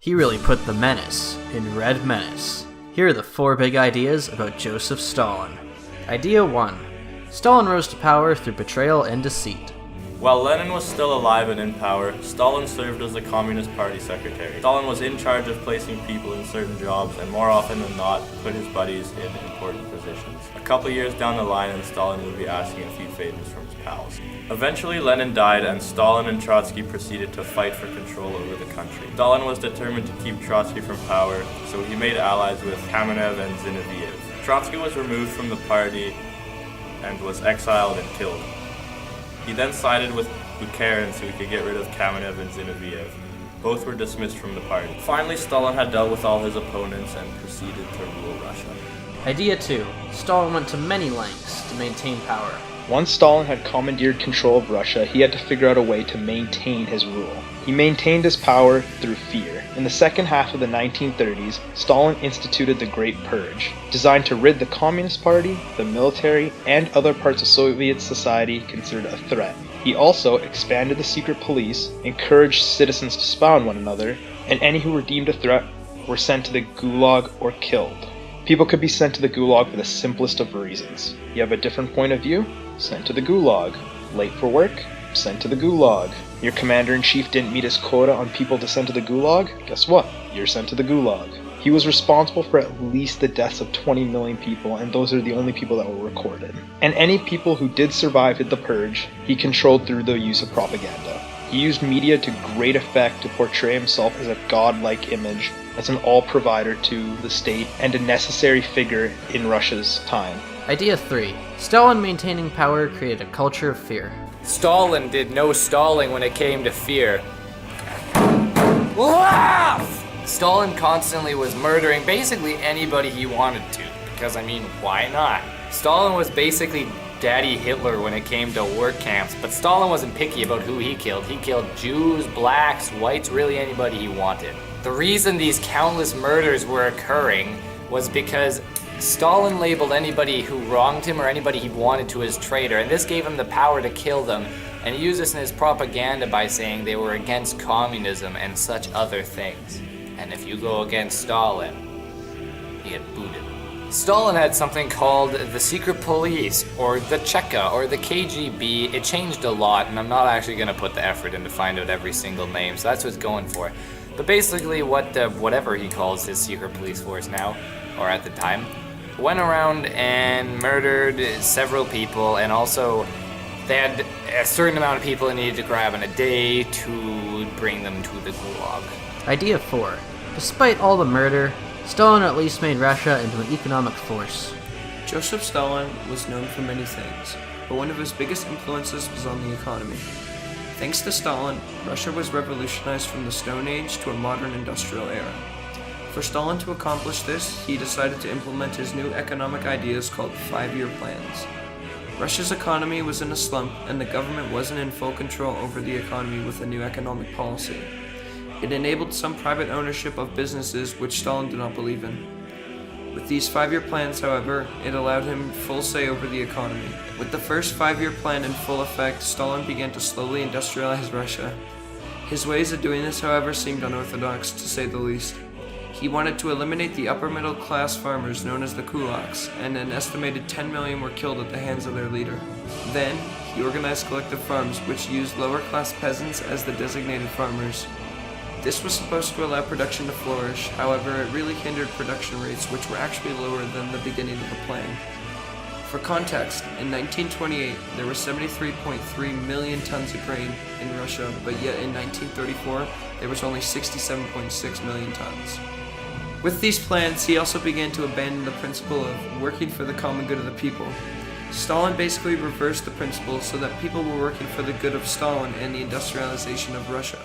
He really put the menace in Red Menace. Here are the 4 big ideas about Joseph Stalin. Idea 1. Stalin rose to power through betrayal and deceit. While Lenin was still alive and in power, Stalin served as the Communist Party secretary. Stalin was in charge of placing people in certain jobs and more often than not put his buddies in important positions. A couple years down the line and Stalin would be asking a few favors from his pals. Eventually Lenin died and Stalin and Trotsky proceeded to fight for control over the country. Stalin was determined to keep Trotsky from power, so he made allies with Kamenev and Zinoviev. Trotsky was removed from the party and was exiled and killed. He then sided with Bukharin so he could get rid of Kamenev and Zinoviev. Both were dismissed from the party. Finally, Stalin had dealt with all his opponents and proceeded to rule Russia. Idea 2. Stalin went to many lengths to maintain power. Once Stalin had commandeered control of Russia, he had to figure out a way to maintain his rule. He maintained his power through fear. In the second half of the 1930s, Stalin instituted the Great Purge, designed to rid the Communist Party, the military, and other parts of Soviet society considered a threat. He also expanded the secret police, encouraged citizens to spy on one another, and any who were deemed a threat were sent to the Gulag or killed. People could be sent to the Gulag for the simplest of reasons. You have a different point of view? Sent to the Gulag. Late for work? Sent to the Gulag. Your commander-in-chief didn't meet his quota on people to send to the Gulag? Guess what? You're sent to the Gulag. He was responsible for at least the deaths of 20 million people, and those are the only people that were recorded. And any people who did survive the purge, he controlled through the use of propaganda. He used media to great effect to portray himself as a godlike image, as an all-provider to the state, and a necessary figure in Russia's time. Idea 3. Stalin maintaining power created a culture of fear. Stalin did no stalling when it came to fear. Stalin constantly was murdering basically anybody he wanted to, because why not? Stalin was basically Daddy Hitler when it came to work camps, but Stalin wasn't picky about who he killed. He killed Jews, blacks, whites, really anybody he wanted. The reason these countless murders were occurring was because Stalin labeled anybody who wronged him or anybody he wanted to as traitor, and this gave him the power to kill them, and he used this in his propaganda by saying they were against communism and such other things. And if you go against Stalin, you get booted. Stalin had something called the secret police, or the Cheka, or the KGB. It changed a lot, and I'm not actually going to put the effort in to find out every single name, so that's what it's going for. But basically whatever he calls his secret police force now, or at the time, went around and murdered several people, and also they had a certain amount of people they needed to grab in a day to bring them to the Gulag. Idea 4. Despite all the murder, Stalin at least made Russia into an economic force. Joseph Stalin was known for many things, but one of his biggest influences was on the economy. Thanks to Stalin, Russia was revolutionized from the Stone Age to a modern industrial era. For Stalin to accomplish this, he decided to implement his new economic ideas called 5-year plans. Russia's economy was in a slump, and the government wasn't in full control over the economy with a new economic policy. It enabled some private ownership of businesses, which Stalin did not believe in. With these 5-year plans, however, it allowed him full say over the economy. With the first 5-year plan in full effect, Stalin began to slowly industrialize Russia. His ways of doing this, however, seemed unorthodox, to say the least. He wanted to eliminate the upper middle class farmers known as the kulaks, and an estimated 10 million were killed at the hands of their leader. Then, he organized collective farms, which used lower class peasants as the designated farmers. This was supposed to allow production to flourish, however it really hindered production rates, which were actually lower than the beginning of the plan. For context, in 1928 there were 73.3 million tons of grain in Russia, but yet in 1934 there was only 67.6 million tons. With these plans, he also began to abandon the principle of working for the common good of the people. Stalin basically reversed the principle so that people were working for the good of Stalin and the industrialization of Russia.